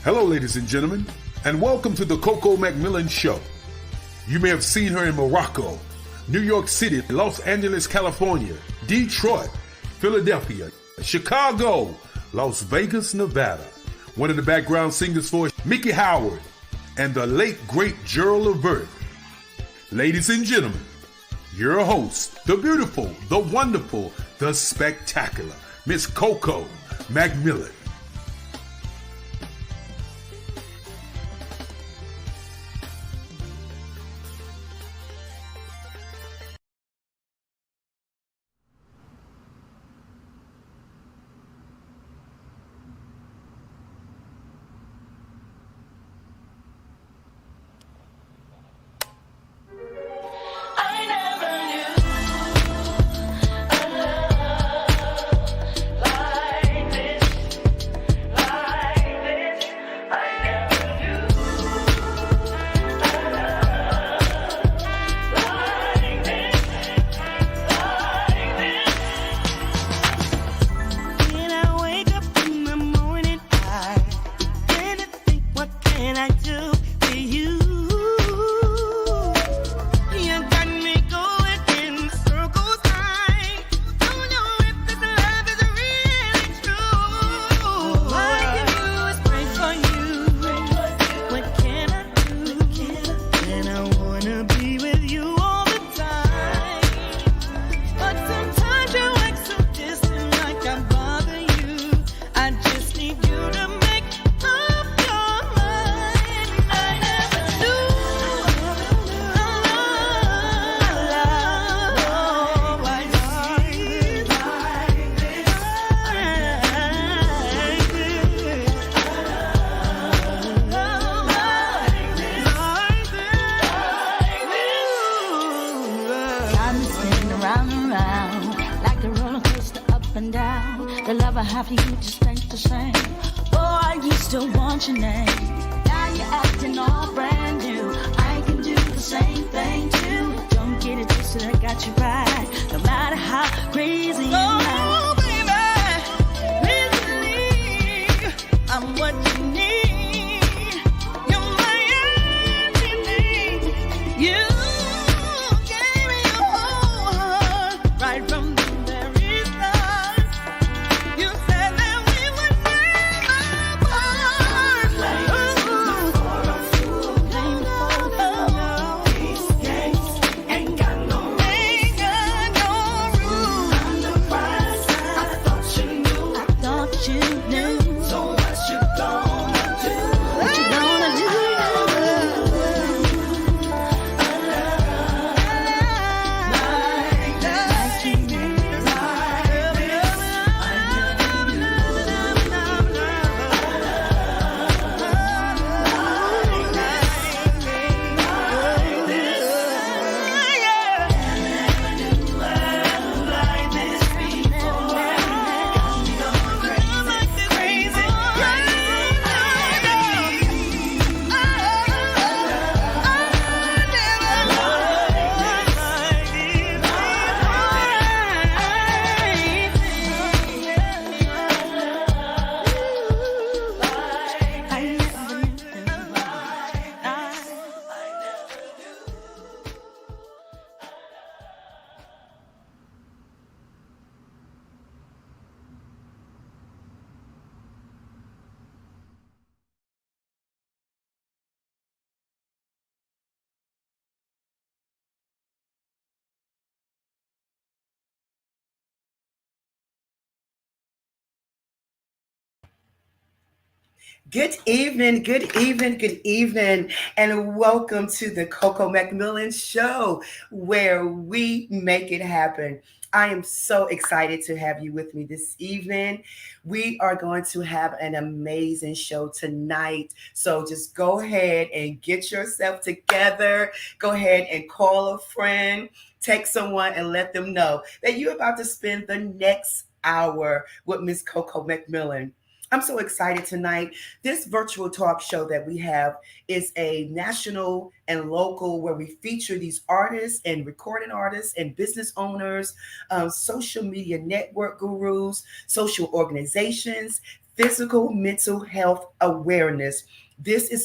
Hello, ladies and gentlemen, and welcome to the Coco McMillan Show. You may have seen her in Morocco, New York City, Los Angeles, California, Detroit, Philadelphia, Chicago, Las Vegas, Nevada. One of the background singers for Mickey Howard and the late, great Gerald Levert. Ladies and gentlemen, your host, the beautiful, the wonderful, the spectacular, Miss Coco McMillan. Good evening, good evening, good evening, and welcome to the Coco McMillan Show, where we make it happen. I am so excited to have you with me this evening. We are going to have an amazing show tonight. So just go ahead and get yourself together. Go ahead and call a friend, text someone, and let them know that you're about to spend the next hour with Miss Coco McMillan. I'm so excited tonight. This virtual talk show that we have is a national and local where we feature these artists and recording artists and business owners, social media network gurus, social organizations, physical mental health awareness.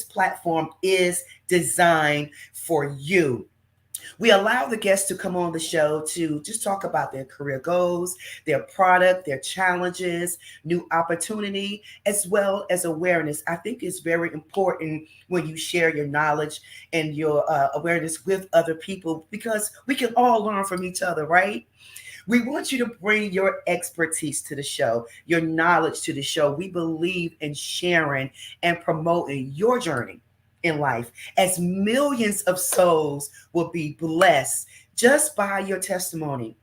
Platform is designed for you. We allow the guests to come on the show to just talk about their career goals, their product, their challenges, new opportunity, as well as awareness. I think it's very important when you share your knowledge and your awareness with other people because we can all learn from each other, right? We want you to bring your expertise to the show, your knowledge to the show. We believe in sharing and promoting your journey in life as millions of souls will be blessed just by your testimony.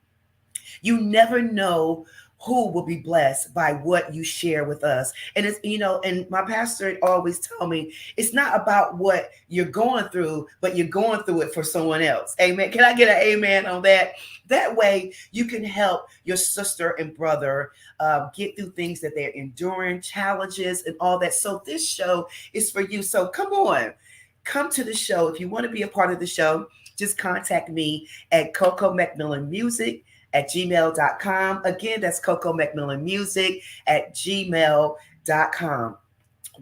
You never know who will be blessed by what you share with us. And it's, and my pastor always tell me it's not about what you're going through, but you're going through it for someone else. Amen. Can I get an amen on that? That way you can help your sister and brother get through things that they're enduring, challenges and all that. So this show is for you. So come on, come to the show. If you want to be a part of the show, just contact me at Coco McMillan Music at gmail.com. Again, that's Coco McMillan Music at gmail.com.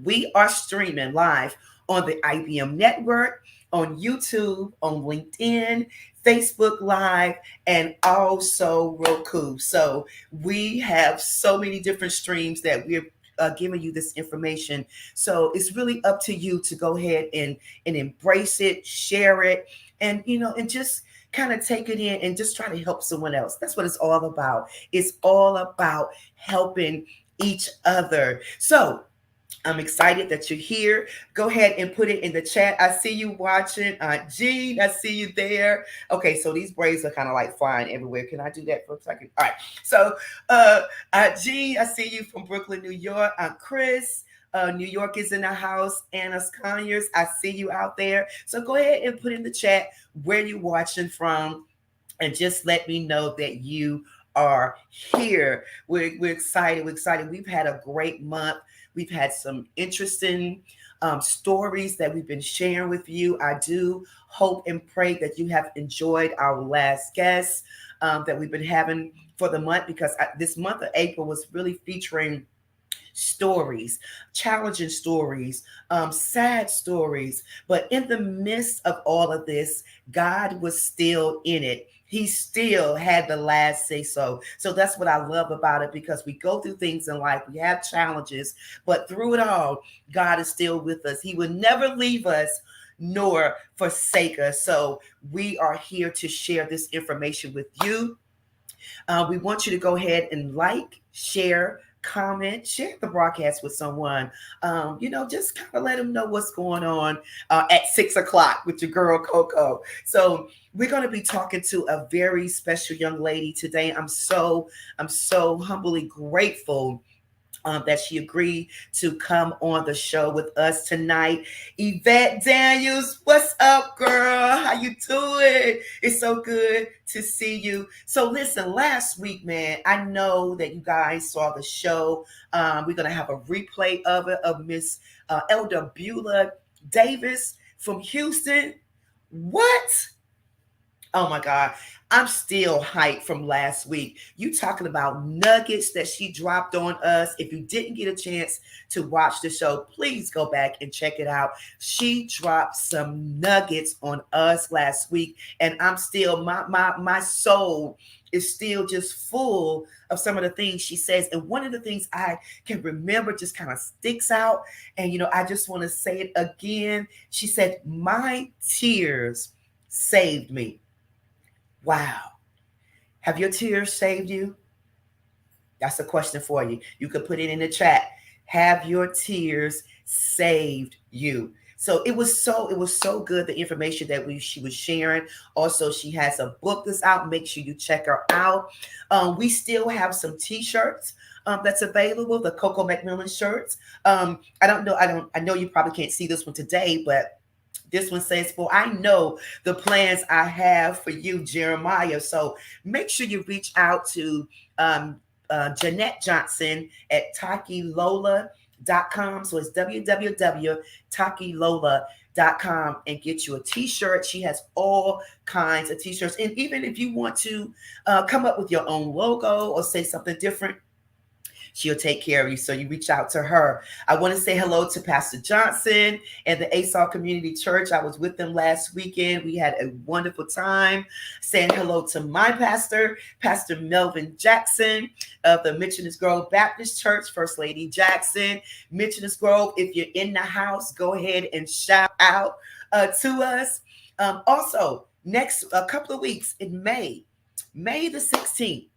We are streaming live on the IBM network, on YouTube, on LinkedIn, Facebook Live, and also Roku. So we have so many different streams that we're giving you this information. So it's really up to you to go ahead and embrace it, share it, and and just kind of take it in and just try to help someone else. That's what it's all about. It's all about helping each other. So I'm excited that you're here. Go ahead and put it in the chat. I see you watching. Jean, I see you there. Okay, so these braids are kind of like flying everywhere. Can I do that for a second? All right. So, Jean, I see you from Brooklyn, New York. Chris, New York is in the house. Anna Sconyers, I see you out there. So go ahead and put in the chat where you're watching from and just let me know that you are here. We're excited. We're excited. We've had a great month. We've had some interesting stories that we've been sharing with you. I do hope and pray that you have enjoyed our last guest that we've been having for the month, because this month of April was really featuring stories, challenging stories, sad stories. But in the midst of all of this, God was still in it. He still had the last say so. So that's what I love about it, because we go through things in life, we have challenges, but through it all, God is still with us. He will never leave us nor forsake us. So we are here to share this information with you. We want you to go ahead and like, share, comment, share the broadcast with someone. Just kind of let them know what's going on at 6 o'clock with your girl Coco. So we're going to be talking to a very special young lady today. I'm so humbly grateful that she agreed to come on the show with us tonight. Yvette Daniels, what's up, girl? How you doing? It's so good to see you. So listen, last week, man, I know that you guys saw the show. We're going to have a replay of it, of Miss Elder Beulah Davis from Houston. What? Oh my God. I'm still hyped from last week. You talking about nuggets that she dropped on us. If you didn't get a chance to watch the show, please go back and check it out. She dropped some nuggets on us last week, and I'm still, my soul is still just full of some of the things she says. And one of the things I can remember just kind of sticks out. And, I just want to say it again. She said, "My tears saved me." Wow. Have your tears saved you? That's a question for you. You could put it in the chat. Have your tears saved you? So it was so good, the information that she was sharing. Also, she has a book that's out. Make sure you check her out. We still have some t-shirts that's available, the Coco McMillan shirts. I know you probably can't see this one today, but this one says, "For I know the plans I have for you, Jeremiah." So make sure you reach out to Jeanette Johnson at takilola.com. So it's www.takilola.com and get you a t-shirt. She has all kinds of t-shirts. And even if you want to come up with your own logo or say something different, She'll take care of you. So you reach out to her. I want to say hello to Pastor Johnson and the ASAL Community Church. I was with them last weekend. We had a wonderful time. Saying hello to my pastor, Pastor Melvin Jackson of the Mitchells Grove Baptist Church, First Lady Jackson. Mitchells Grove, if you're in the house, go ahead and shout out to us. Also, next a couple of weeks in May the 16th,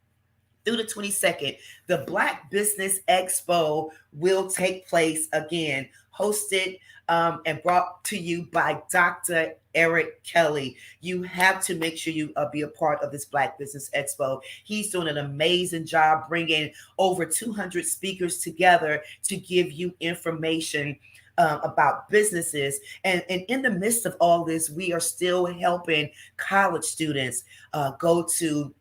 through the 22nd, the Black Business Expo will take place again, hosted and brought to you by Dr. Eric Kelly. You have to make sure you be a part of this Black Business Expo. He's doing an amazing job bringing over 200 speakers together to give you information about businesses. And in the midst of all this, we are still helping college students go to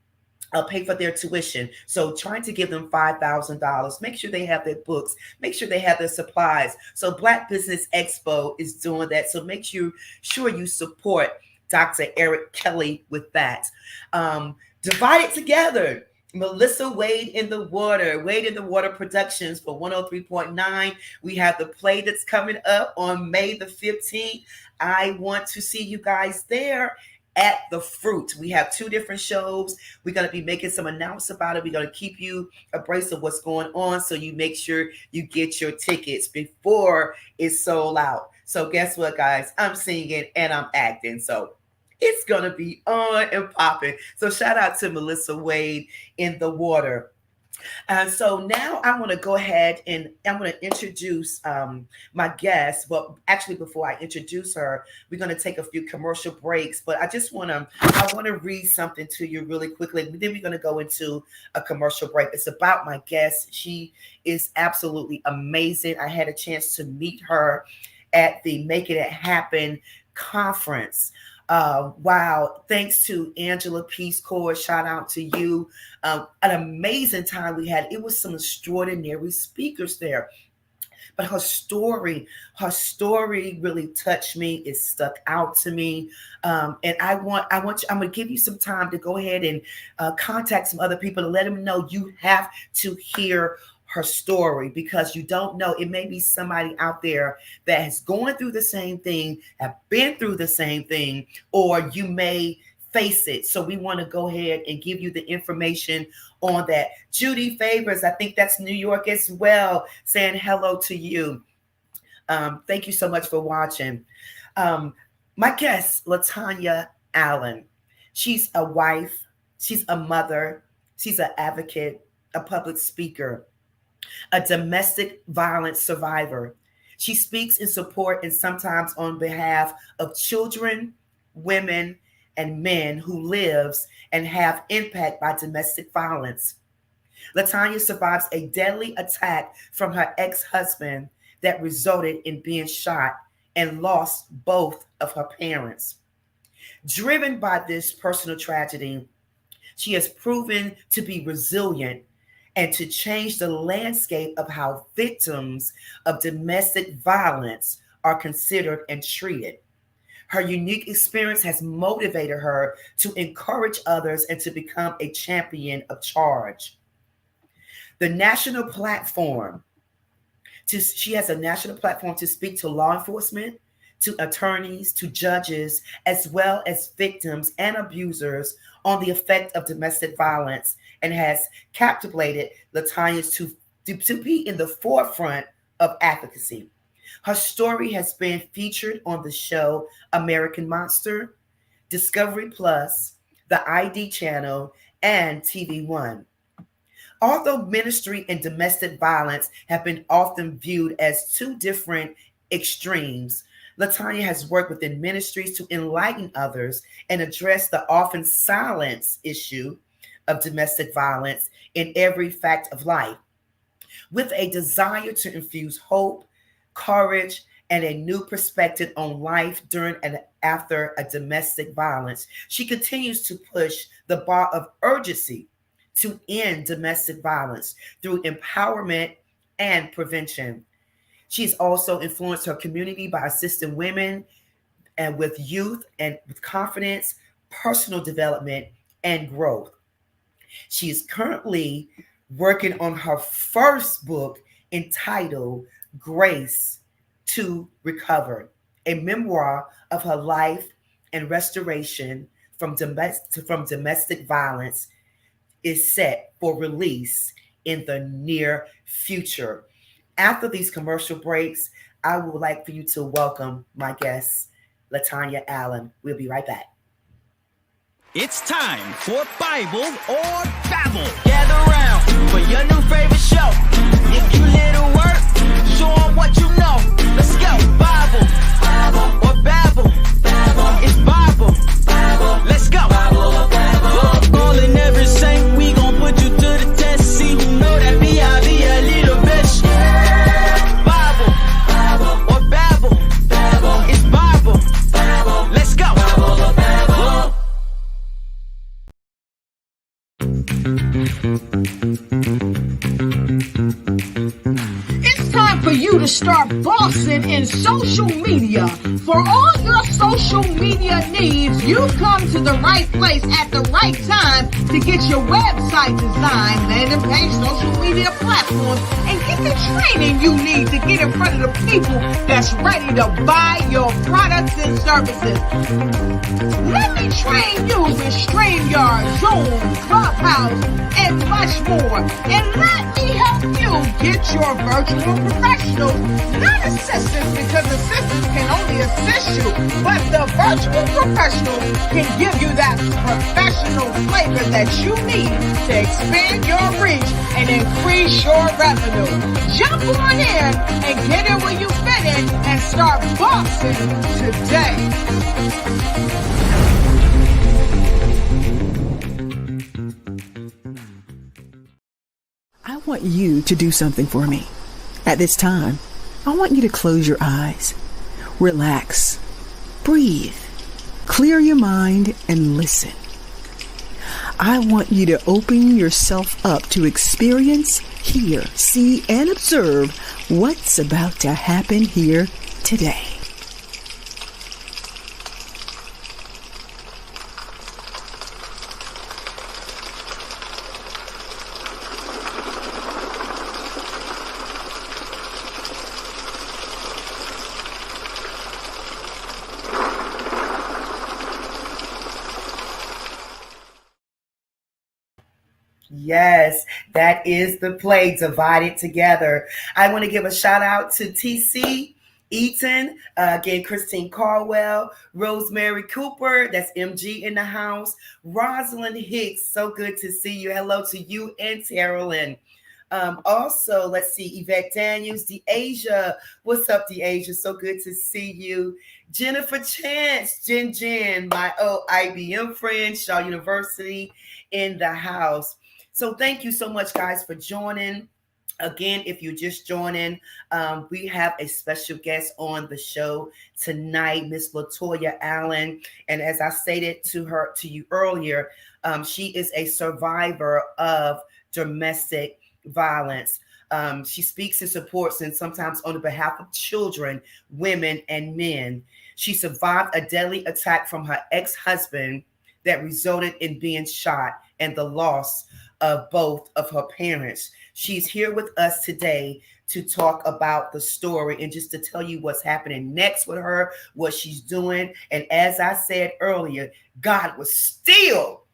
pay for their tuition. So trying to give them $5,000, make sure they have their books, make sure they have their supplies. So Black Business Expo is doing that. So make sure you support Dr. Eric Kelly with that. Divide It Together. Melissa Wade in the Water Productions for 103.9. We have the play that's coming up on May the 15th. I want to see you guys there at the Fruit. We have 2 different shows. We're going to be making some announcements about it. We're going to keep you abreast of what's going on, so you make sure you get your tickets before it's sold out. So guess what, guys? I'm singing and I'm acting. So it's going to be on and popping. So shout out to Melissa Wade in the Water. So now I want to go ahead and I'm going to introduce my guest. Well, actually, before I introduce her, we're going to take a few commercial breaks. But I want to read something to you really quickly. Then we're going to go into a commercial break. It's about my guest. She is absolutely amazing. I had a chance to meet her at the Making It Happen conference. Wow. Thanks to Angela Peace Corps. Shout out to you. An amazing time we had. It was some extraordinary speakers there. But her story really touched me. It stuck out to me. And I'm going to give you some time to go ahead and contact some other people to let them know you have to hear her story, because you don't know, it may be somebody out there that has gone through the same thing, have been through the same thing, or you may face it. So we want to go ahead and give you the information on that. Judy Favors, I think that's New York as well, saying hello to you. Thank you so much for watching. My guest, Latoya Allen. She's a wife, she's a mother, she's an advocate, a public speaker, a domestic violence survivor. She speaks in support and sometimes on behalf of children, women, and men who lives and have impact by domestic violence. Latoya survives a deadly attack from her ex-husband that resulted in being shot and lost both of her parents. Driven by this personal tragedy, she has proven to be resilient and to change the landscape of how victims of domestic violence are considered and treated. Her unique experience has motivated her to encourage others and to become a champion of change. She has a national platform to speak to law enforcement, to attorneys, to judges, as well as victims and abusers on the effect of domestic violence, and has captivated Latoya to be in the forefront of advocacy. Her story has been featured on the show American Monster, Discovery Plus, the ID Channel, and TV One. Although ministry and domestic violence have been often viewed as 2 different extremes, Latoya has worked within ministries to enlighten others and address the often silenced issue of domestic violence in every fact of life. With a desire to infuse hope, courage, and a new perspective on life during and after a domestic violence, she continues to push the bar of urgency to end domestic violence through empowerment and prevention. She's also influenced her community by assisting women and with youth and with confidence, personal development, and growth. She is currently working on her first book entitled Grace to Recover, a memoir of her life and restoration from domestic violence, is set for release in the near future. After these commercial breaks, I would like for you to welcome my guest, Latoya Allen. We'll be right back. It's time for Bible or Babble. Gather round for your new favorite show. If you little work, show 'em what you know. Let's go. Bible or Babble. It's Bible. Let's go. Calling every saint, we gon' put you to the test. See who know that B.I.B. a little bitch. Bible or Babble. It's Bible. Let's go. It's time for you to start bossing in social media. For all your social media needs, you've come to the right place at the right time to get your website designed, landing page, social media platforms, and get the training you need to get in front of the people that's ready to buy your products and services. Let me train you with StreamYard, Zoom, Clubhouse, and much more. And let me help you get your virtual professionals, not assistants, because assistants can only assist you, but the virtual professionals can give you that professional flavor that you need to expand your reach and increase your revenue. Jump on in and get in where you fit in and start boxing today. I want you to do something for me. At this time, I want you to close your eyes, relax, breathe, clear your mind, and listen. I want you to open yourself up to experience, hear, see, and observe what's about to happen here today. Yes, that is the play, Divided Together. I want to give a shout out to TC Eaton, again, Christine Caldwell, Rosemary Cooper, that's MG in the house, Rosalind Hicks, so good to see you. Hello to you and Terrellyn. Also, let's see, Yvette Daniels, DeAsia. What's up, DeAsia? So good to see you. Jennifer Chance, Jen, my old IBM friend, Shaw University in the house. So thank you so much, guys, for joining. Again, if you're just joining, we have a special guest on the show tonight, Miss Latoya Allen. And as I stated to you earlier, she is a survivor of domestic violence. She speaks and supports and sometimes on the behalf of children, women, and men. She survived a deadly attack from her ex-husband that resulted in being shot and the loss of both of her parents. She's here with us today to talk about the story and just to tell you what's happening next with her, what she's doing. And as I said earlier, God was still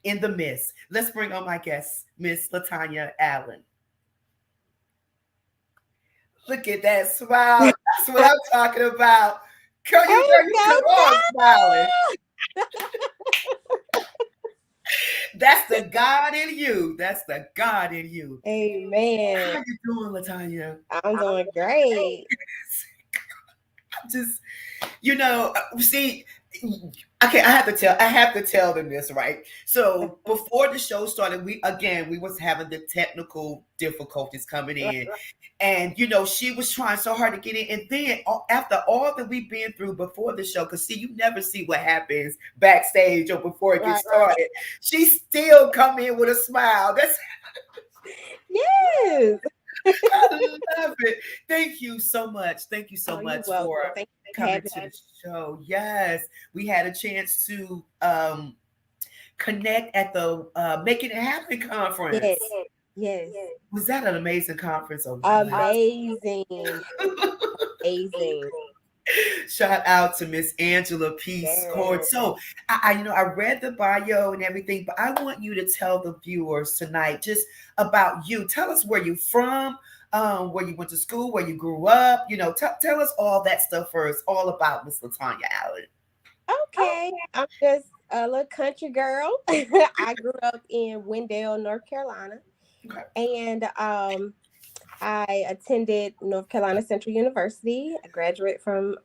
in the midst. Let's bring on my guest, Miss Latoya Allen. Look at that smile. That's what I'm talking about. Come on, smiling. That's the God in you. That's the God in you. Amen. How you doing, Latoya? I'm doing great. I'm just, see, okay, I have to tell them this, right? So before the show started, we was having the technical difficulties coming in. And, she was trying so hard to get in. And then after all that we've been through before the show, because see, you never see what happens backstage or before it gets started. She still come in with a smile. That's yes. I love it. Thank you so much. Thank you so much for coming to the show. Yes, we had a chance to connect at the Making It Happen conference. Yes. Yes. Was that an amazing conference? Oh, wow. Amazing. Amazing. Shout out to Miss Angela Peace Court. Yes. So I read the bio and everything, but I want you to tell the viewers tonight just about you. Tell us where you're from, where you went to school, where you grew up. Tell us all that stuff first, all about Miss Latoya Allen. Okay. I'm just a little country girl. I grew up in Wendell, North Carolina. Okay. And I attended North Carolina Central University. I graduated from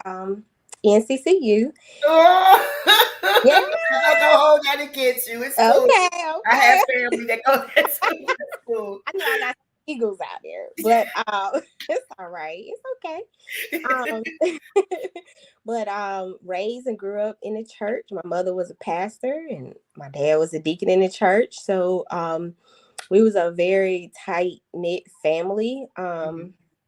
NCCU. Oh, Yeah. I'm not gonna hold that against you. It's cool. Okay. I have family that goes there too. That's cool. I know I got eagles out there, but it's all right. It's okay. But raised and grew up in the church. My mother was a pastor and my dad was a deacon in the church. So we was a very tight knit family.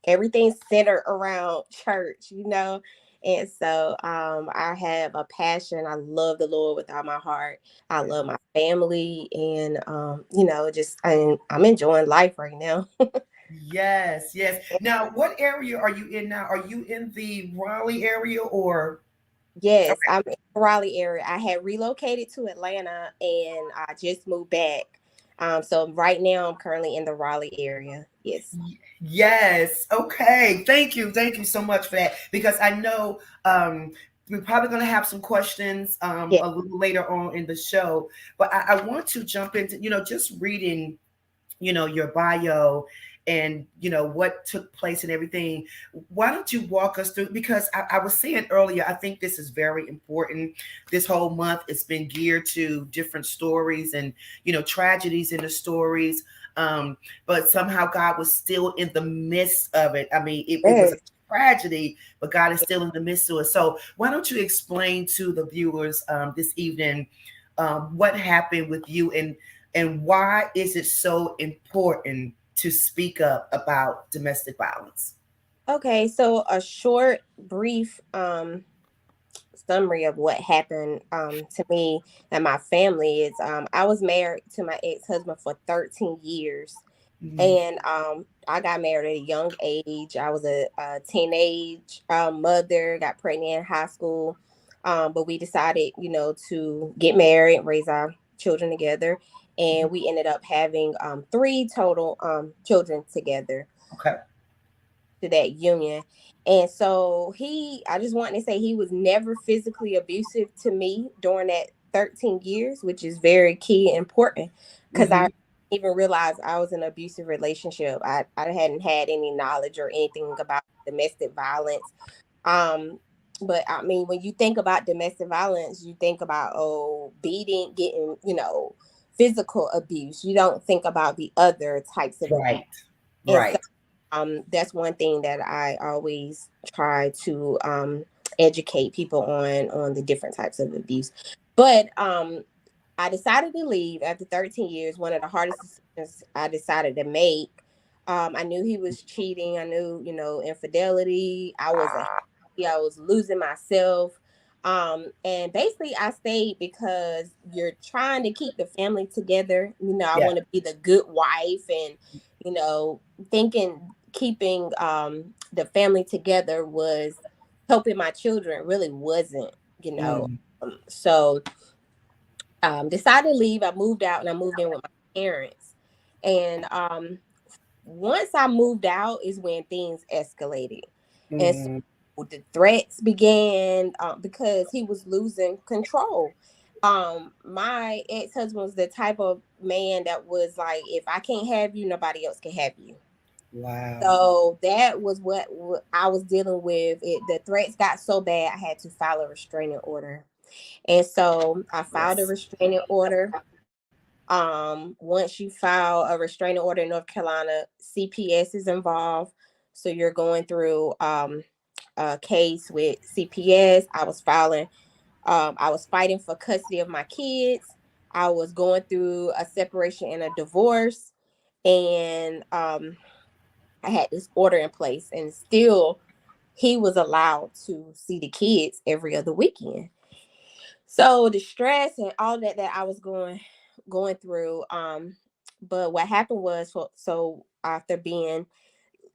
Everything centered around church, And so I have a passion. I love the Lord with all my heart. I love my family, and I'm enjoying life right now. Yes, yes. Now, what area are you in now? Are you in the Raleigh area or? Yes, I'm in the Raleigh area. I had relocated to Atlanta and I just moved back. So right now I'm currently in the Raleigh area. Yes. Yes. Okay. Thank you. Thank you so much for that. Because I know we're probably going to have some questions Yeah. a little later on in the show, but I want to jump into, just reading, your bio and what took place and everything. Why don't you walk us through, because I was saying earlier, I think this is very important. This whole month it's been geared to different stories and tragedies in the stories, but somehow God was still in the midst of it. I mean, it was a tragedy, but God is still in the midst of it. So why don't you explain to the viewers this evening what happened with you, and why is it so important to speak up about domestic violence? Okay, so a short, brief summary of what happened to me and my family is I was married to my ex-husband for 13 years. Mhm. And I got married at a young age. I was a teenage mother, got pregnant in high school. But we decided, to get married, raise our children together. And we ended up having 3 total children together Okay. to that union. And so I just wanted to say he was never physically abusive to me during that 13 years, which is very key and important because I Mhm. even realized I was in an abusive relationship. I hadn't had any knowledge or anything about domestic violence. But I mean, when you think about domestic violence, you think about, beating, getting, physical abuse. You don't think about the other types of abuse. Right. And so Right. that's one thing that I always try to educate people on the different types of abuse. But I decided to leave after 13 years. One of the hardest decisions I decided to make. I knew he was cheating. I knew, infidelity. I was losing myself. And basically I stayed because you're trying to keep the family together. I Yeah. want to be the good wife and, thinking keeping the family together was helping my children. It really wasn't, you know. Mm. So decided to leave. I moved out and I moved in with my parents. And once I moved out is when things escalated. And so Mm. the threats began because he was losing control. My ex-husband was the type of man that was like, if I can't have you, nobody else can have you. Wow. So that was what I was dealing with. The threats got so bad, I had to file a restraining order. And so I filed a Yes. restraining order. Once you file a restraining order in North Carolina, CPS is involved. So you're going through a case with CPS. I was fighting for custody of my kids. I was going through a separation and a divorce. And I had this order in place, and still he was allowed to see the kids every other weekend. So the stress and all that I was going through, But what happened was, so after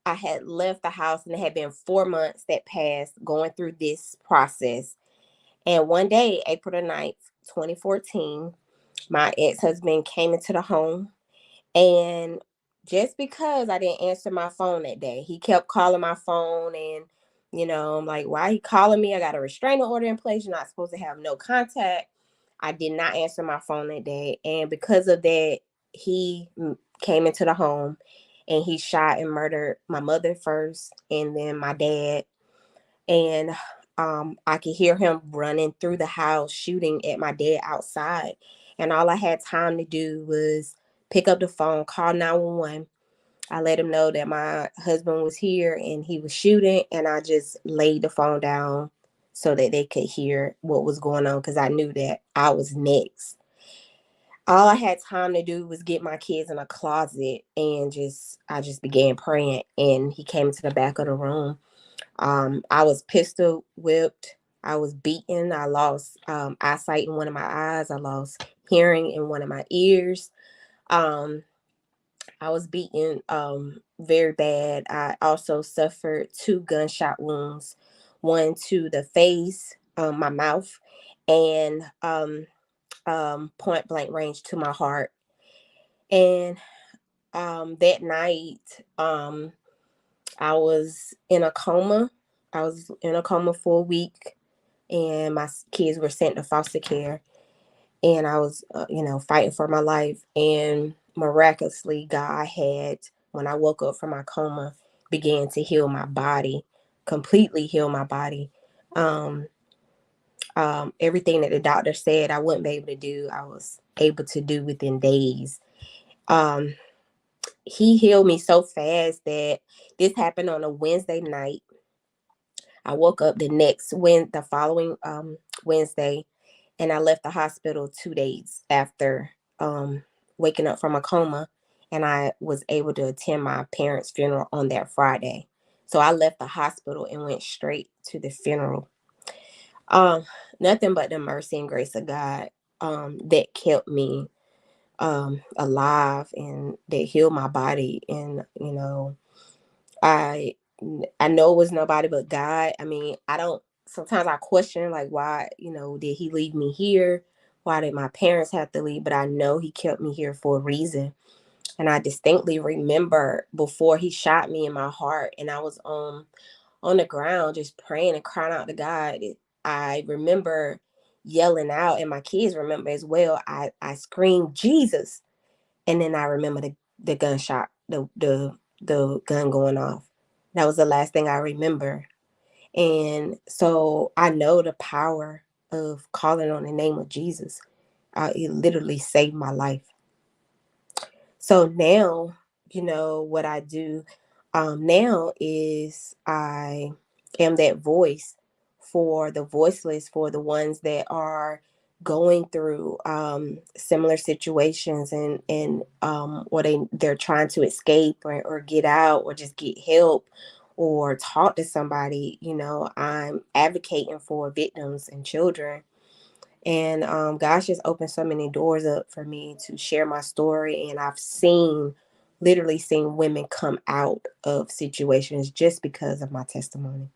I had left the house, and it had been 4 months that passed going through this process. And one day, April the 9th, 2014, my ex-husband came into the home. And just because I didn't answer my phone that day, he kept calling my phone. And, I'm like, why he calling me? I got a restraining order in place. You're not supposed to have no contact. I did not answer my phone that day. And because of that, he came into the home and he shot and murdered my mother first and then my dad. And I could hear him running through the house, shooting at my dad outside. And all I had time to do was pick up the phone, call 911. I let him know that my husband was here and he was shooting. And I just laid the phone down so that they could hear what was going on, because I knew that I was next. All I had time to do was get my kids in a closet, and I just began praying. And he came to the back of the room. I was pistol whipped. I was beaten. I lost eyesight in one of my eyes. I lost hearing in one of my ears. Um, I was beaten very bad. I also suffered 2 gunshot wounds, one to the face, my mouth, and point blank range to my heart. And that night, I was in a coma. I was in a coma for a week, and my kids were sent to foster care. And I was, fighting for my life. And miraculously, God had, when I woke up from my coma, began to heal my body, completely heal my body. Um, Everything that the doctor said I wouldn't be able to do, I was able to do within days. Um, he healed me so fast that this happened on a Wednesday night. I woke up the following Wednesday, and I left the hospital 2 days after waking up from a coma, and I was able to attend my parents' funeral on that Friday. So I left the hospital and went straight to the funeral. Um, Nothing but the mercy and grace of God that kept me alive and that healed my body. And I I know it was nobody but God. I mean, sometimes I question, like, why, did he leave me here? Why did my parents have to leave? But I know he kept me here for a reason. And I distinctly remember before he shot me in my heart, and I was on the ground just praying and crying out to God. I remember yelling out, and my kids remember as well. I screamed Jesus, and then I remember the gunshot, the gun going off. That was the last thing I remember. And so I know the power of calling on the name of Jesus. It literally saved my life. So now, what I do now is I am that voice for the voiceless, for the ones that are going through similar situations, and or they're trying to escape, or get out, or just get help, or talk to somebody. I'm advocating for victims and children. And God's just opened so many doors up for me to share my story. And I've literally seen women come out of situations just because of my testimony.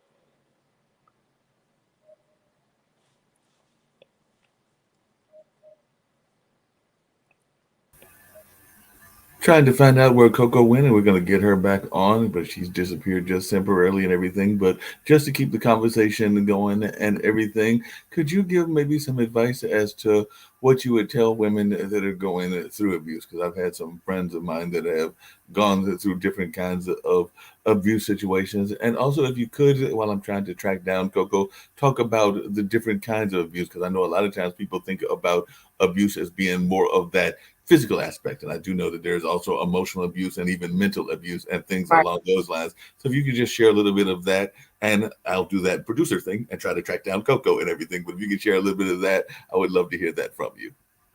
Trying to find out where Coco went, and we're going to get her back on, but she's disappeared just temporarily and everything. But just to keep the conversation going and everything, could you give maybe some advice as to what you would tell women that are going through abuse? Because I've had some friends of mine that have gone through different kinds of abuse situations. And also, if you could, while I'm trying to track down Coco, talk about the different kinds of abuse, because I know a lot of times people think about abuse as being more of that physical aspect. And I do know that there's also emotional abuse and even mental abuse and things Right. along those lines. So if you could just share a little bit of that, and I'll do that producer thing and try to track down Coco and everything. But if you could share a little bit of that, I would love to hear that from you.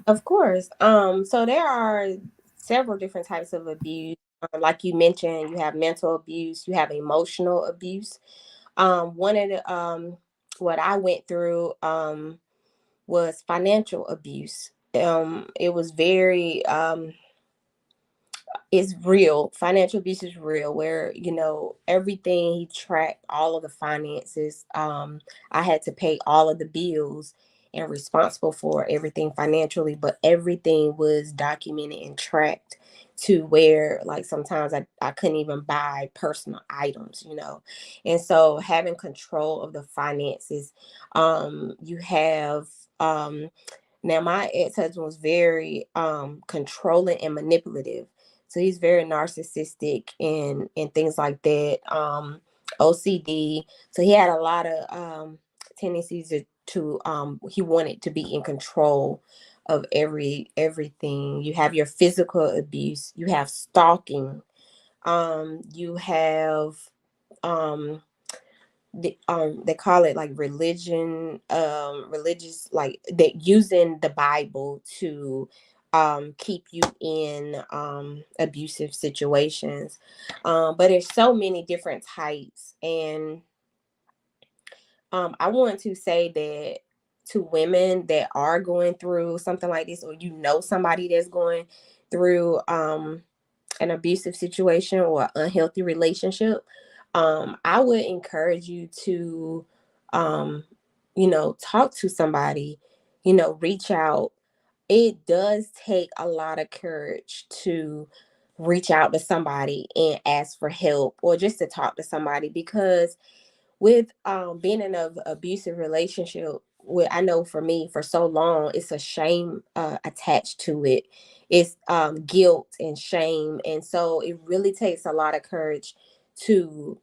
Of course. So there are several different types of abuse. Like you mentioned, you have mental abuse, you have emotional abuse. One of the what I went through was financial abuse. It was very is real. Financial abuse is real, where, you know, everything, he tracked all of the finances. I had to pay all of the bills and responsible for everything financially, but everything was documented and tracked to where, like, sometimes I couldn't even buy personal items, you know. And so having control of the finances, you have, now my ex-husband was very controlling and manipulative. So he's very narcissistic and things like that. OCD. So he had a lot of tendencies to he wanted to be in control of everything. You have your physical abuse, you have stalking, you have they call it like religious, like that, using the Bible to keep you in abusive situations. But there's so many different types, and I want to say that to women that are going through something like this, or you know somebody that's going through an abusive situation or unhealthy relationship, I would encourage you to, you know, talk to somebody, you know, reach out. It does take a lot of courage to reach out to somebody and ask for help, or just to talk to somebody, because with being in an abusive relationship, with, I know for me, for so long, it's a shame attached to it. It's guilt and shame, and so it really takes a lot of courage to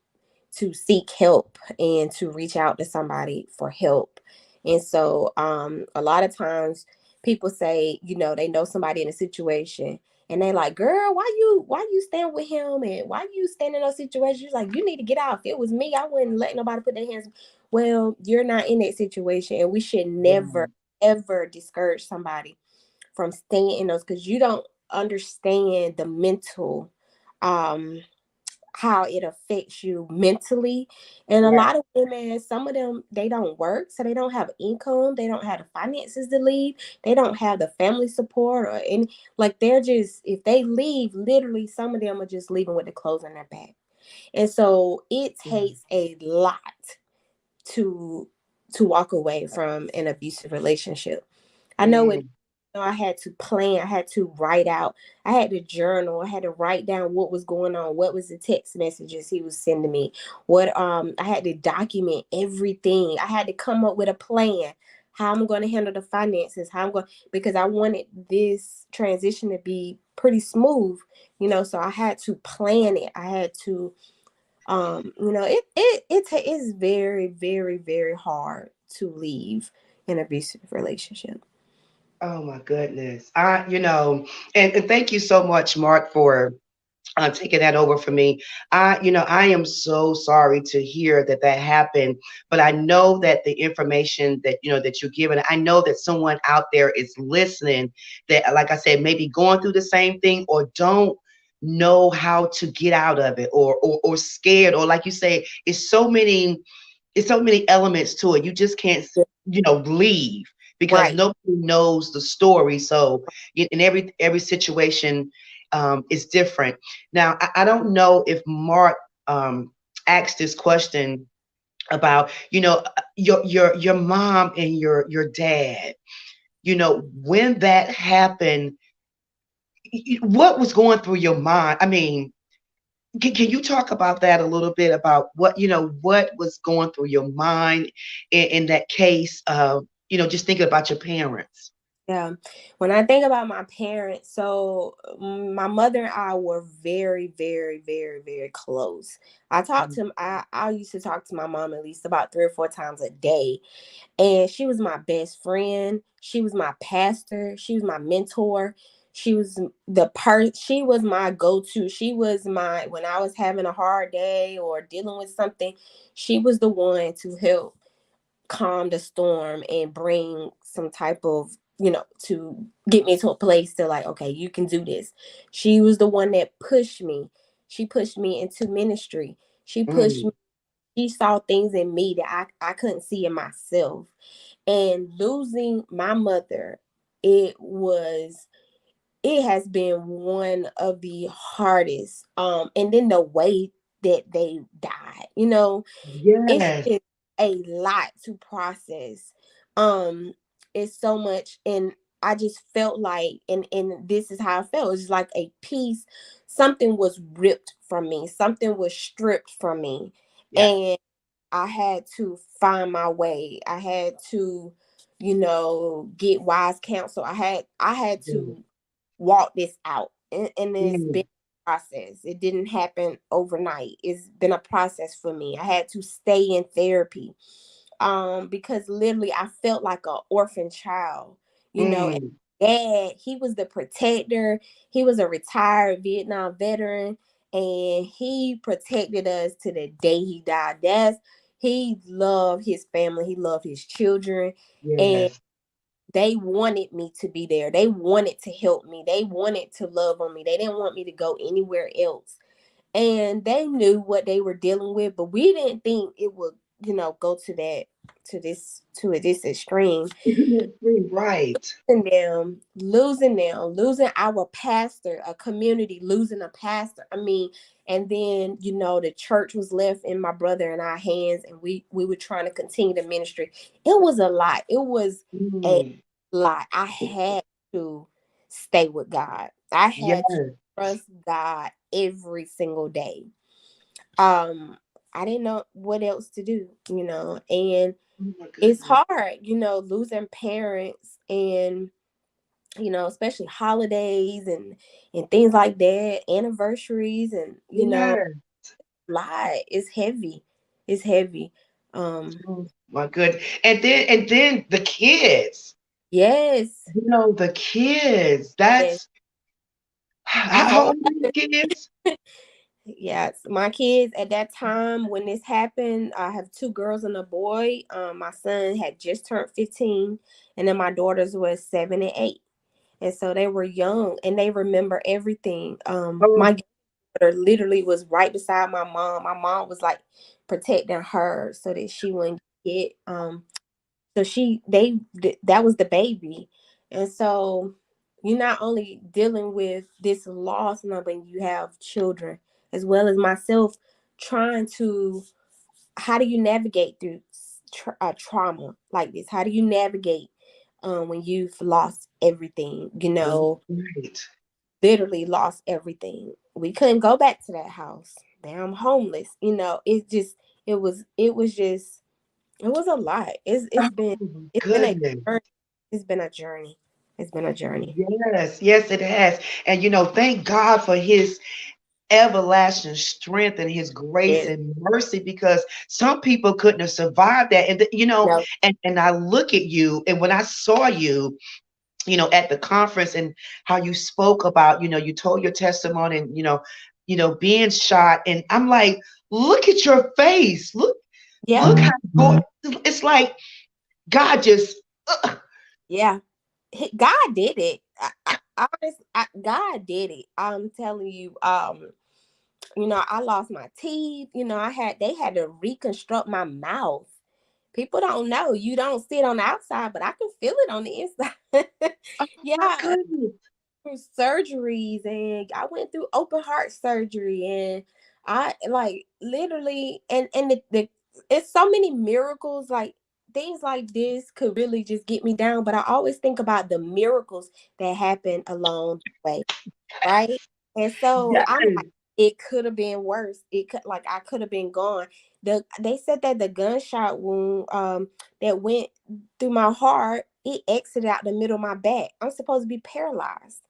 seek help and to reach out to somebody for help. And so a lot of times people say, you know, they know somebody in a situation, and they like, girl, why you stand with him, and why you stand in those situations? Like, you need to get out. If it was me, I wouldn't let nobody put their hands. Well, you're not in that situation, and we should never ever discourage somebody from staying in those, because you don't understand the mental, how it affects you mentally. And a Right. lot of women, some of them, they don't work, so they don't have income, they don't have the finances to leave, they don't have the family support, or any, like, they're just, if they leave, literally some of them are just leaving with the clothes on their back. And so it takes a lot to walk away from an abusive relationship. I know it. Mm. I had to plan. I had to write out. I had to journal. I had to write down what was going on. What was the text messages he was sending me? What I had to document everything. I had to come up with a plan. How I'm going to handle the finances. How I'm going, because I wanted this transition to be pretty smooth. You know, so I had to plan it. I had to, you know, it's very, very, very hard to leave an abusive relationship. Oh my goodness. You know, and thank you so much, Mark, for taking that over for me. I am so sorry to hear that that happened, but I know that the information that, that you're giving, I know that someone out there is listening that, like I said, maybe going through the same thing, or don't know how to get out of it, or scared, or like you say, it's so many elements to it. You just can't, leave, because Right. nobody knows the story. So in every situation is different. Now, I don't know if Mark asked this question about, your mom and your dad. When that happened, what was going through your mind? I mean, can you talk about that a little bit, about what was going through your mind in that case? Just thinking about your parents. Yeah. When I think about my parents, so my mother and I were very, very, very, very close. I used to talk to my mom at least about 3 or 4 times a day. And she was my best friend. She was my pastor. She was my mentor. She was my go-to. She was my, when I was having a hard day or dealing with something, she was the one to help calm the storm and bring some type of, to get me to a place to, like, okay, you can do this. She was the one that pushed me. She pushed me into ministry. She pushed me. Mm, She saw things in me that I couldn't see in myself. And losing my mother, it was it has been one of the hardest. And then the way that they died, it's Yes. just a lot to process. Um, it's so much, and I just felt like, and this is how I felt. It's like a piece, something was ripped from me, something was stripped from me, Yeah. and I had to find my way. I had to, get wise counsel. I had Mm. to walk this out, and it's been Mm. a process. It didn't happen overnight. It's been a process for me. I had to stay in therapy, because literally I felt like an orphan child. And Mm. dad, he was the protector. He was a retired Vietnam veteran, and he protected us to the day he died. He loved his family. He loved his children, and Yes. they wanted me to be there. They wanted to help me. They wanted to love on me. They didn't want me to go anywhere else. And they knew what they were dealing with, but we didn't think it would, go to this extreme. Right. Losing our pastor, a community, losing a pastor. I mean, and then, the church was left in my brother and our hands, and we were trying to continue the ministry. It was a lot. It was a Mm. lot. I had to stay with God. I Yes. had to trust God every single day. Um, I didn't know what else to do, and Oh my it's goodness. hard, losing parents, and especially holidays and things like that, anniversaries, and Yes. lot. It's heavy. It's heavy. Um, Oh my good. And then the kids. yes, The kids. yes. That's A how whole old are the kids? Yes, my kids at that time when this happened, I have two girls and a boy. My son had just turned 15, and then my daughters was 7 and 8. And so they were young and they remember everything. Oh, My daughter literally was right beside my mom. My mom was like protecting her so that she wouldn't get so that was the baby. And so you're not only dealing with this loss, but you have children as well as myself trying to, how do you navigate through trauma like this? How do you navigate when you've lost everything, right. literally lost everything. We couldn't go back to that house. Now I'm homeless. It was a lot. It's been Oh my it's been a goodness. journey. It's been a journey. It's been a journey. Yes, yes, it has. And thank God for his everlasting strength and his grace Yes. and mercy, because some people couldn't have survived that. And No. and I look at you, and when I saw you, at the conference, and how you spoke about, you told your testimony, and being shot, and I'm like, look at your face. Yeah. Look how it's like God just Yeah. God did it. God did it. I'm telling you. I lost my teeth. They had to reconstruct my mouth. People don't know. You don't see it on the outside, but I can feel it on the inside. oh my Yeah, goodness. through surgeries, and I went through open heart surgery, and I like literally, and it's so many miracles, like things like this could really just get me down, but I always think about the miracles that happen along the way, right? And so Yes. I'm like, it could have been worse. I could have been gone. They said that the gunshot wound that went through my heart, it exited out the middle of my back. I'm supposed to be paralyzed.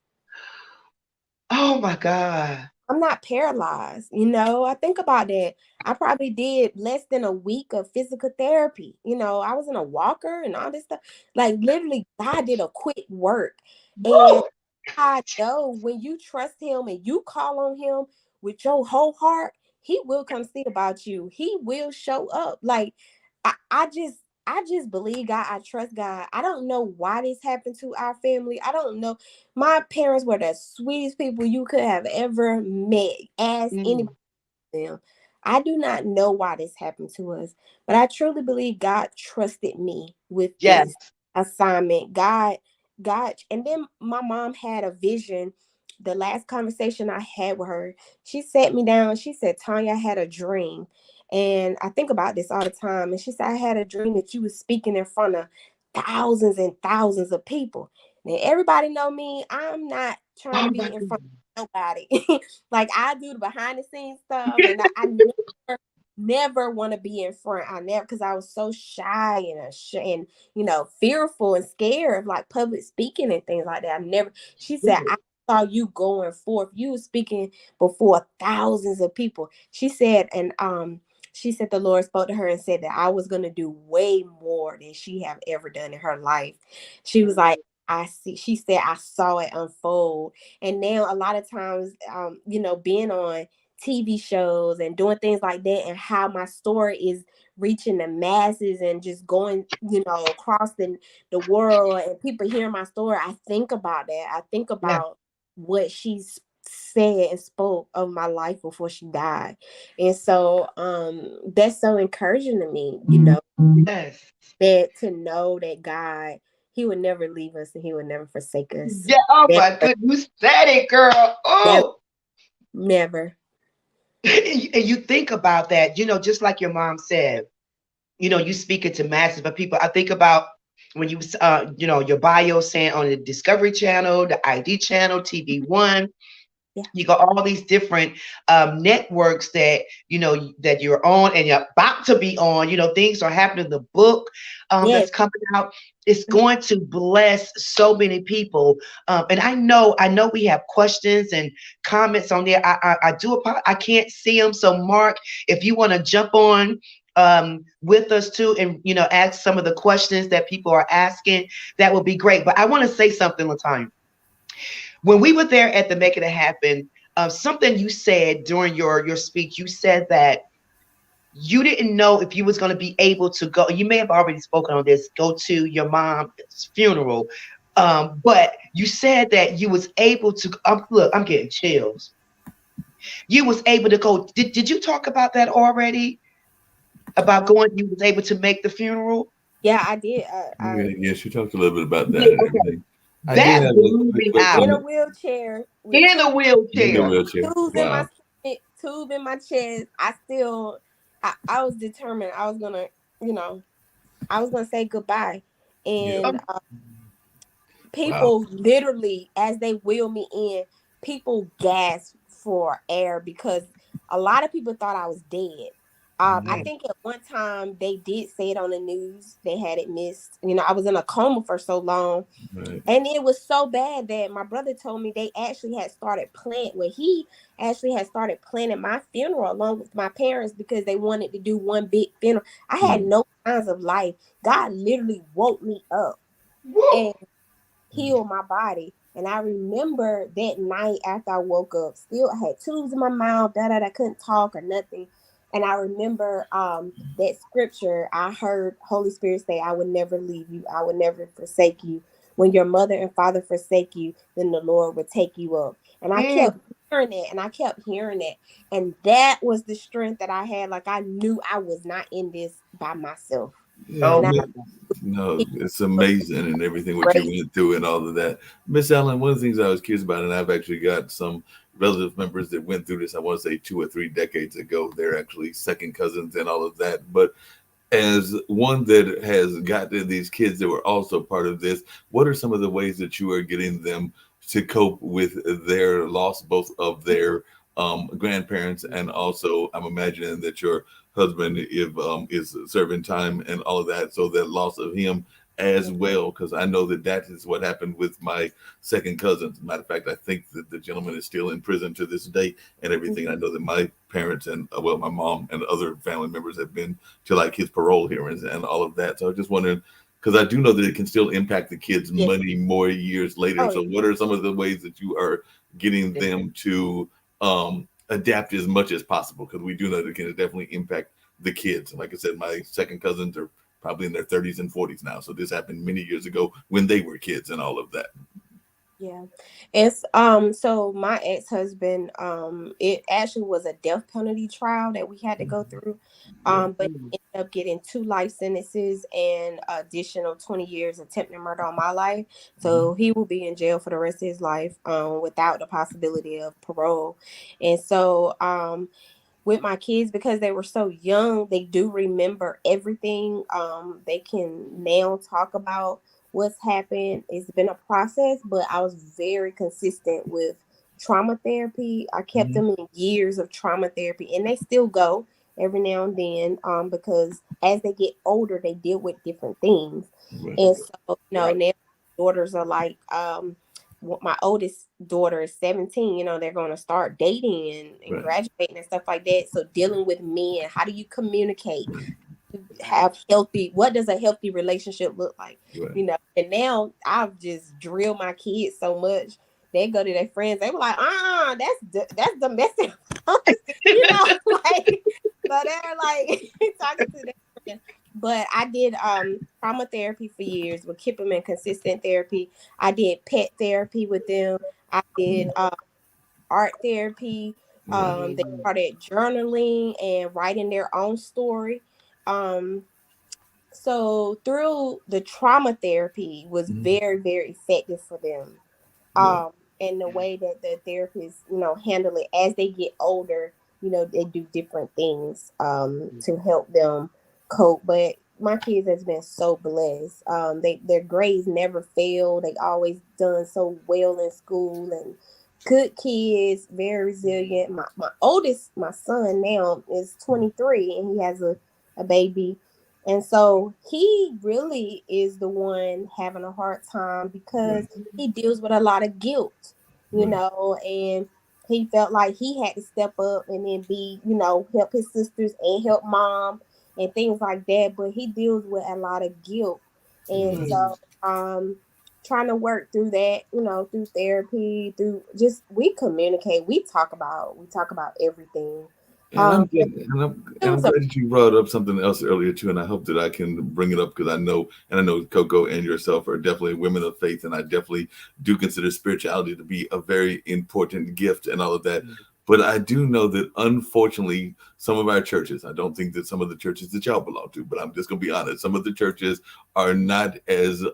Oh my God. I'm not paralyzed. I think about that. I probably did less than a week of physical therapy. I was in a walker and all this stuff. Like literally, God did a quick work. And Woo! I know when you trust him and you call on him with your whole heart, he will come see about you. He will show up. Like I just believe God. I trust God. I don't know why this happened to our family. I don't know. My parents were the sweetest people you could have ever met. Ask Mm. anybody them. I do not know why this happened to us, but I truly believe God trusted me with Yes. this assignment. God God, and then my mom had a vision. The last conversation I had with her, she sat me down. She said, Tanya, I had a dream. And I think about this all the time. And she said, I had a dream that you was speaking in front of thousands and thousands of people. Now, everybody know me. I'm not trying Oh to my be in front goodness. of nobody. Like, I do the behind the scenes stuff. And I never want to be in front. I never, because I was so shy and fearful and scared of like public speaking and things like that. I never. She said, I saw you going forth. You were speaking before thousands of people. She said, and she said the Lord spoke to her and said that I was going to do way more than she have ever done in her life. She was like, I see. She said, I saw it unfold. And now a lot of times, being on TV shows and doing things like that, and how my story is reaching the masses and just going, across the world, and people hearing my story, I think about that. I think Yeah. about what she's said and spoke of my life before she died. And so that's so encouraging to me, Yes. that to know that God, he would never leave us and he would never forsake us. Yeah. Oh Never, my goodness. You said it, girl. never, Oh. never. And you think about that, just like your mom said, you speak it to masses, but people, I think about when your bio saying on the Discovery Channel, the ID Channel, TV1, Yeah. you got all these different networks that that you're on and you're about to be on. Things are happening. The book Yes. that's coming out is going to bless so many people. And I know we have questions and comments on there. I do apologize. I can't see them. So Mark, if you want to jump on with us too, and ask some of the questions that people are asking, that would be great. But I want to say something, Latoya. When we were there at the Make It Happen, something you said during your speech, you said that you didn't know if you was going to be able to go. You may have already spoken on this. Go to your mom's funeral, but you said that you was able to. Look, I'm getting chills. You was able to go. Did you talk about that already? About going, you was able to make the funeral. Yeah, I did. Yeah, she talked a little bit about that Yeah, and okay. everything. I did That have a blew quick me question. in out. a wheelchair with In a In the wheelchair. wheelchair. tubes in my Wow. stomach, tube in my chest. I was determined. I was gonna say goodbye, Yeah. and Wow. people literally, as they wheel me in, people gasped for air because a lot of people thought I was dead. I Yeah. think at one time they did say it on the news. They had it missed. I was in a coma for so long. Right. And it was so bad that my brother told me they actually had started he actually had started planning my funeral along with my parents because they wanted to do one big funeral. I had no signs of life. God literally woke me up Woo. and healed my body. And I remember that night after I woke up, still I had tubes in my mouth, I couldn't talk or nothing. And I remember that scripture I heard Holy Spirit say, I would never leave you. I would never forsake you. When your mother and father forsake you, then the Lord will take you up. And I Mm. kept hearing it and I kept hearing it. And that was the strength that I had. Like I knew I was not in this by myself. Yeah. Oh And I my No, it's amazing and everything what you great. went through and all of that. Miss Allen, one of the things I was curious about, and I've actually got some relative members that went through this, I want to say 2 or 3 decades ago. They're actually second cousins and all of that. But as one that has gotten these kids that were also part of this, what are some of the ways that you are getting them to cope with their loss, both of their grandparents and also I'm imagining that your husband is serving time and all of that, so that loss of him as well, because I know that that is what happened with my second cousin. As a matter of fact, I think that the gentleman is still in prison to this day and everything. I know that my parents and my mom and other family members have been to like his parole hearings and all of that. So I was just wondering, because I do know that it can still impact the kids Yes. many more years later. Oh, So what are some of the ways that you are getting them to adapt as much as possible? Because we do know that it can definitely impact the kids. Like I said, my second cousins are probably in their 30s and 40s now. So this happened many years ago when they were kids and all of that. Yeah. It's so my ex-husband, it actually was a death penalty trial that we had to go through. But he ended up getting 2 life sentences and additional 20 years attempted murder on my life. So he will be in jail for the rest of his life, without the possibility of parole. And so with my kids, because they were so young, they do remember everything. They can now talk about what's happened. It's been a process, but I was very consistent with trauma therapy. I kept them in years of trauma therapy, and they still go every now and then, because as they get older, they deal with different things. Right. And so, now daughters are like, my oldest daughter is 17, they're going to start dating and Right. graduating and stuff like that. So dealing with men, how do you communicate? Have what does a healthy relationship look like? Right. And now I've just drilled my kids so much. They go to their friends, they were like, that's domestic violence, like, so they're like talking to their friends. But I did trauma therapy for years, would keep them in consistent therapy. I did pet therapy with them. I did art therapy. They started journaling and writing their own story. So through the trauma therapy was very, very effective for them. And the way that the therapists, handle it as they get older, they do different things to help them cope. But my kids has been so blessed. Their grades never fail. They always done so well in school and good kids, very resilient. My oldest, my son now is 23 and he has a baby. And so he really is the one having a hard time because he deals with a lot of guilt, and he felt like he had to step up and then be, help his sisters and help mom and things like that. But he deals with a lot of guilt. And so trying to work through that, through therapy, through just we communicate, we talk about everything. And I'm glad that you brought up something else earlier too, and I hope that I can bring it up because I know Coco and yourself are definitely women of faith, and I definitely do consider spirituality to be a very important gift and all of that. But I do know that unfortunately, some of our churches, I don't think that some of the churches that y'all belong to, but I'm just gonna be honest, some of the churches are not as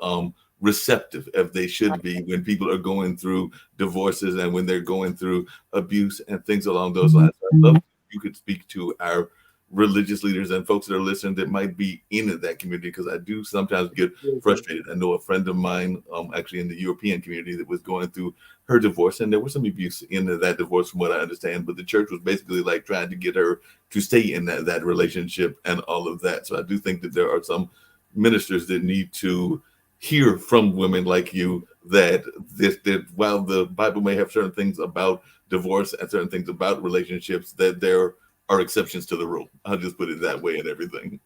receptive as they should be when people are going through divorces and when they're going through abuse and things along those lines. I love you could speak to our religious leaders and folks that are listening that might be in that community, because I do sometimes get frustrated. I know a friend of mine, actually in the European community, that was going through her divorce, and there was some abuse in that divorce, from what I understand. But the church was basically like trying to get her to stay in that relationship and all of that. So I do think that there are some ministers that need to hear from women like you that while the Bible may have certain things about divorce and certain things about relationships, that there are exceptions to the rule. I'll just put it that way and everything.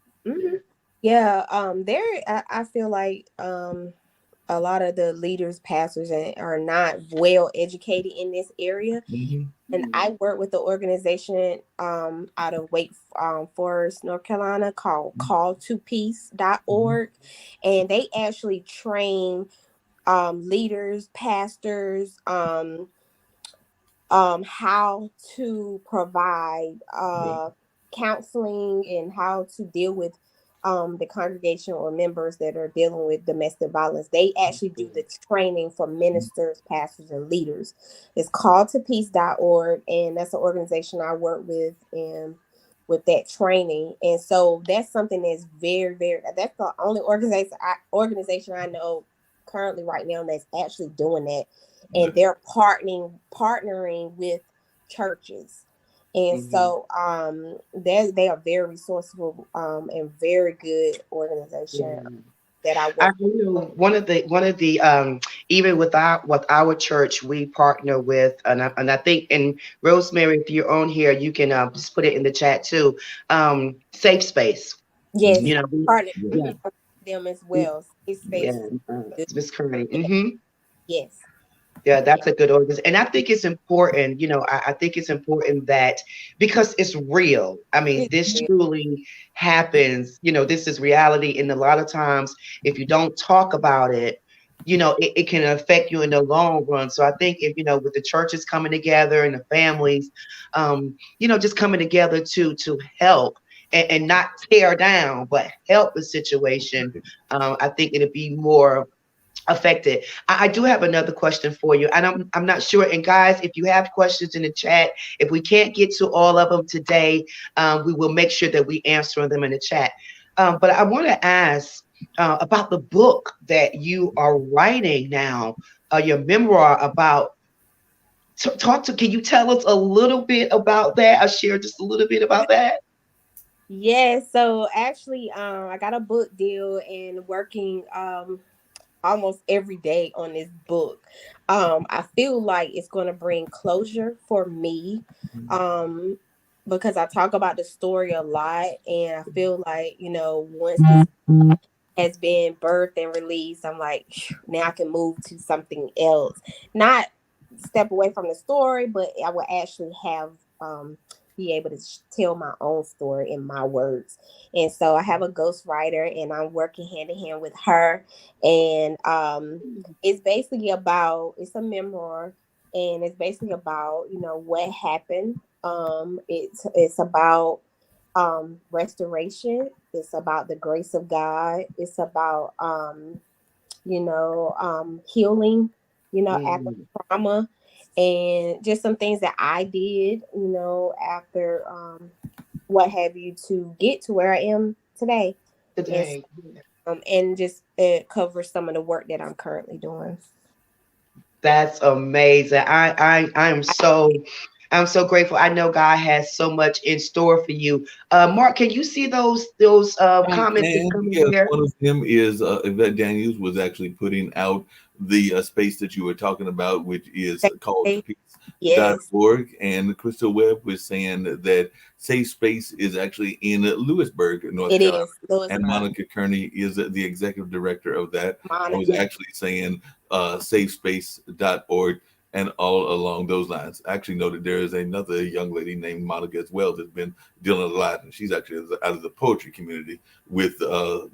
Yeah. I feel like a lot of the leaders, pastors, are not well educated in this area. And I work with the organization out of Wake Forest, North Carolina, called call2peace.org. And they actually train leaders, pastors, how to provide counseling and how to deal with the congregation or members that are dealing with domestic violence. They actually do the training for ministers, pastors, and leaders. It's call2peace.org, and that's an organization I work with and with that training. And so that's something that's very, very, that's the only organization I know currently right now that's actually doing that. And they're partnering with churches. And so they are very resourceful and very good organization that I work I know one of the even with our church, we partner with, and I think, and Rosemary, if you're on here, you can just put it in the chat too. Safe Space. Yes, partner Yeah, with them as well. Safe Space yeah, is good. Miss Kearney. Yes. Yeah, that's a good organization. And I think it's important, I think it's important that because it's real. I mean, It's this real. truly happens, this is reality. And a lot of times, if you don't talk about it, it can affect you in the long run. So I think if, with the churches coming together and the families, just coming together to help and not tear down, but help the situation, I think it'd be more affected. I do have another question for you, and I'm not sure. And guys, if you have questions in the chat, if we can't get to all of them today, we will make sure that we answer them in the chat. But I want to ask about the book that you are writing now, your memoir about. Can you tell us a little bit about that? I'll share just a little bit about that. Yes, so actually, I got a book deal and working almost every day on this book. I feel like it's going to bring closure for me, because I talk about the story a lot, and I feel like, once this has been birthed and released, I'm like, now I can move to something else. Not step away from the story, but I will actually have be able to tell my own story in my words. And so I have a ghostwriter, and I'm working hand in hand with her. And it's basically about, it's a memoir, and it's basically about, what happened. It's about restoration. It's about the grace of God. It's about healing, after trauma, and just some things that I did, after what have you, to get to where I am today. Today. And just cover some of the work that I'm currently doing. That's amazing. I'm so grateful. I know God has so much in store for you. Mark, can you see those comments that's coming yes, here? one of them is Yvette Daniels was actually putting out the space that you were talking about, which is called Yes. peace.org. And Crystal Webb was saying that Safe Space is actually in Lewisburg, North Carolina. And Monica Kearney is the executive director of that. I was actually saying safespace.org and all along those lines. I actually know that there is another young lady named Monica as well that's been dealing a lot, and she's actually out of the poetry community with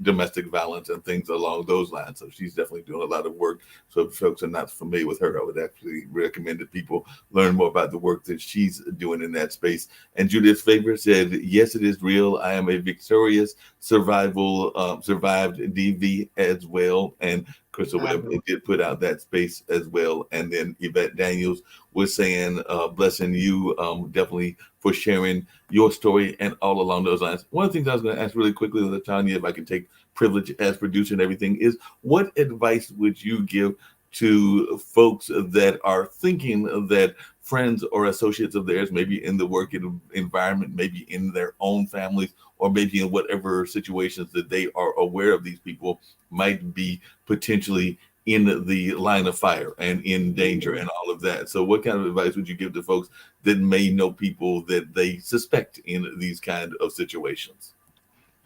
domestic violence and things along those lines. So she's definitely doing a lot of work. So if folks are not familiar with her, I would actually recommend that people learn more about the work that she's doing in that space. And Judith Favor said, yes, it is real. I am a victorious survived DV as well. And Crystal Webb did put out that space as well. And then Yvette Daniels was saying, blessing you definitely for sharing your story and all along those lines. One of the things I was going to ask really quickly, Latoya, if I can take privilege as producer and everything, is what advice would you give to folks that are thinking that friends or associates of theirs, maybe in the work environment, maybe in their own families, or maybe in whatever situations that they are aware of these people might be potentially in the line of fire and in danger and all of that. So what kind of advice would you give to folks that may know people that they suspect in these kind of situations?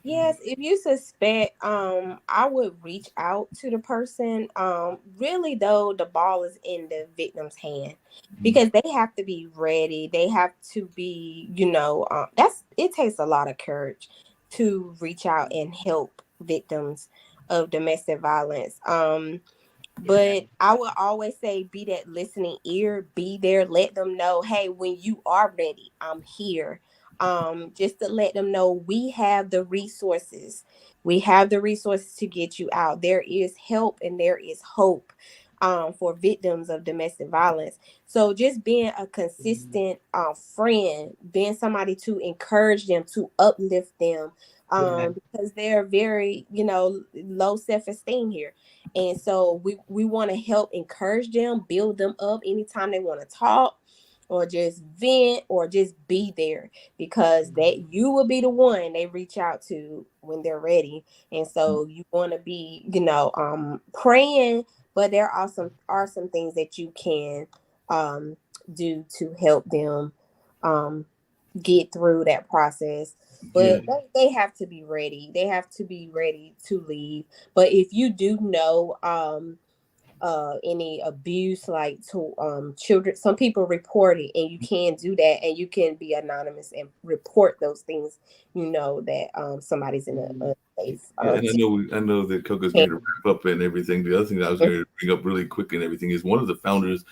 Yes, if you suspect, I would reach out to the person. Really though, the ball is in the victim's hand, because they have to be ready. They have to be, it takes a lot of courage to reach out and help victims of domestic violence. But I would always say, be that listening ear, be there, let them know, hey, when you are ready, I'm here. Just to let them know we have the resources. We have the resources to get you out. There is help and there is hope for victims of domestic violence. So just being a consistent friend, being somebody to encourage them, to uplift them, because they're very, low self-esteem here. And so we want to help encourage them, build them up anytime they want to talk or just vent or just be there, because that you will be the one they reach out to when they're ready. And so you want to be, praying, but there are some things that you can do to help them get through that process. But they have to be ready. They have to be ready to leave. But if you do know any abuse, like to children, some people report it, and you can do that, and you can be anonymous and report those things, that somebody's in a safe. And I know that Coco's going to wrap up and everything. The other thing that I was going to bring up really quick and everything is one of the founders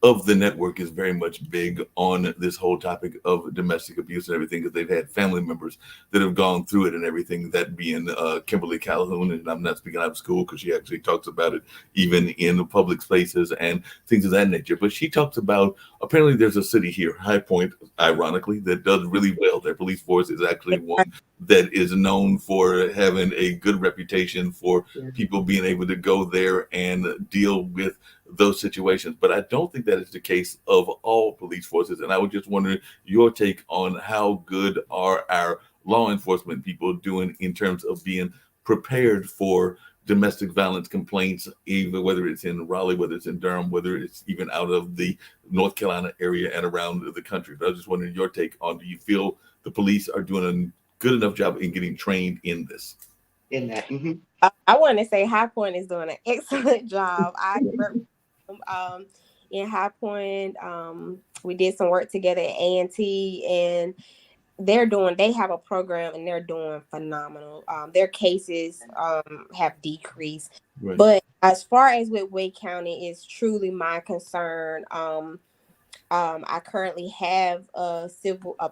of the network is very much big on this whole topic of domestic abuse and everything, because they've had family members that have gone through it and everything, that being Kimberly Calhoun. And I'm not speaking out of school because she actually talks about it even in public spaces and things of that nature. But she talks about, apparently there's a city here, High Point, ironically, that does really well. Their police force is actually one that is known for having a good reputation for people being able to go there and deal with those situations. But I don't think that is the case of all police forces. And I would just wonder your take on how good are our law enforcement people doing in terms of being prepared for domestic violence complaints, even whether it's in Raleigh, whether it's in Durham, whether it's even out of the North Carolina area and around the country. But I was just wondering your take on, do you feel the police are doing a good enough job in getting trained in this? In that. Mm-hmm. I want to say High Point is doing an excellent job. I work in High Point. We did some work together at A&T, and they have a program and they're doing phenomenal. Their cases have decreased. Right. But as far as with Wake County, is truly my concern. I currently have a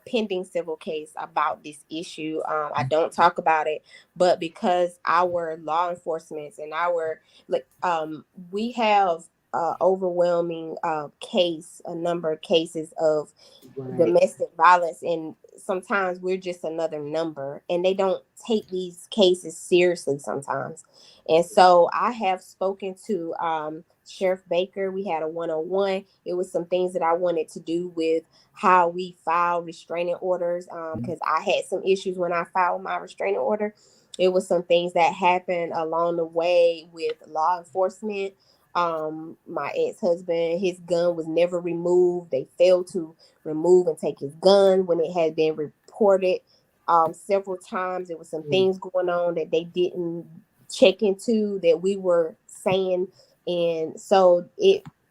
pending civil case about this issue. I don't talk about it, but because our law enforcement and we have overwhelming a number of cases of domestic violence, and sometimes we're just another number, and they don't take these cases seriously sometimes. And so I have spoken to Sheriff Baker. We had a one-on-one. It was some things that I wanted to do with how we file restraining orders, because I had some issues when I filed my restraining order. It was some things that happened along the way with law enforcement. My ex-husband, his gun was never removed. They failed to remove and take his gun when it had been reported several times. There was some things going on that they didn't check into that we were saying. And so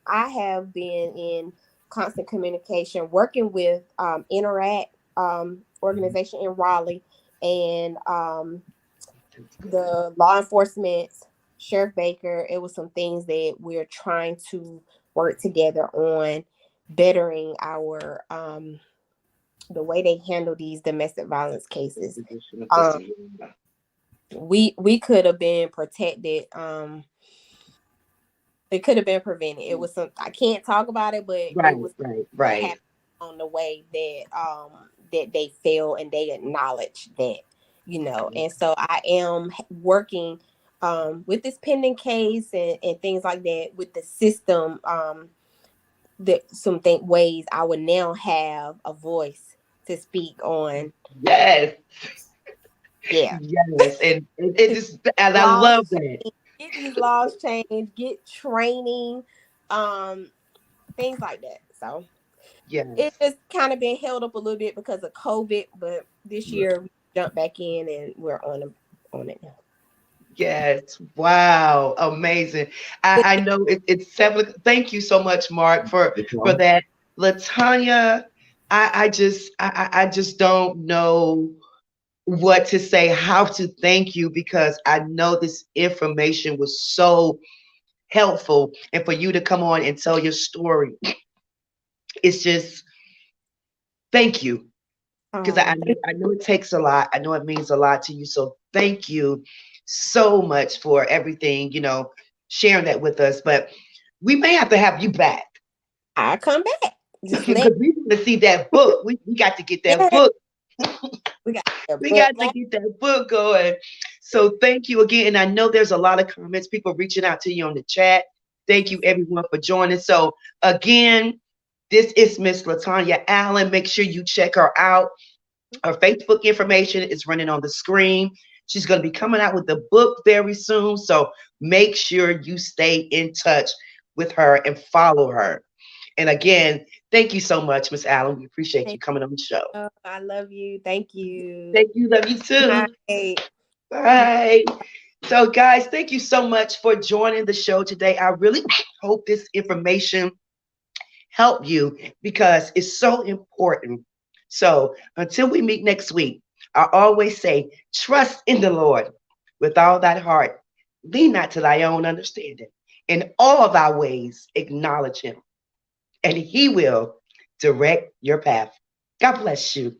I have been in constant communication, working with Interact organization in Raleigh, and the law enforcement, Sheriff Baker. It was some things that we're trying to work together on bettering our the way they handle these domestic violence cases. We could have been protected. It could have been prevented. It was I can't talk about it, but it was right on the way that that they feel and they acknowledge that, And so I am working with this pending case and things like that with the system. That ways I would now have a voice to speak on. Yes. Yeah. Yes. And it just, and I love that. Get these laws changed, get training, things like that. So it's just kind of been held up a little bit because of COVID, but this year we jumped back in and we're on it now. Yes. Wow. Amazing. I know it's 7. Thank you so much, Mark, for that. Latoya, I just don't know what to say, how to thank you, because I know this information was so helpful, and for you to come on and tell your story, it's just thank you, because I know it takes a lot. I know it means a lot to you, so thank you so much for everything, sharing that with us. But we may have to have you back. I'll come back because we want to see that book. We got to get that book. We got to get that book going. So thank you again. And I know there's a lot of comments, people reaching out to you on the chat. Thank you everyone for joining. So again, this is Miss Latoya Allen. Make sure you check her out. Her Facebook information is running on the screen. She's going to be coming out with the book very soon. So make sure you stay in touch with her and follow her. And again, thank you so much, Miss Allen. We appreciate you coming on the show. Oh, I love you. Thank you. Thank you. Love you too. Bye. Bye. So, guys, thank you so much for joining the show today. I really hope this information helped you, because it's so important. So until we meet next week, I always say, trust in the Lord with all that heart. Lean not to thy own understanding. In all of thy ways, acknowledge him, and he will direct your path. God bless you.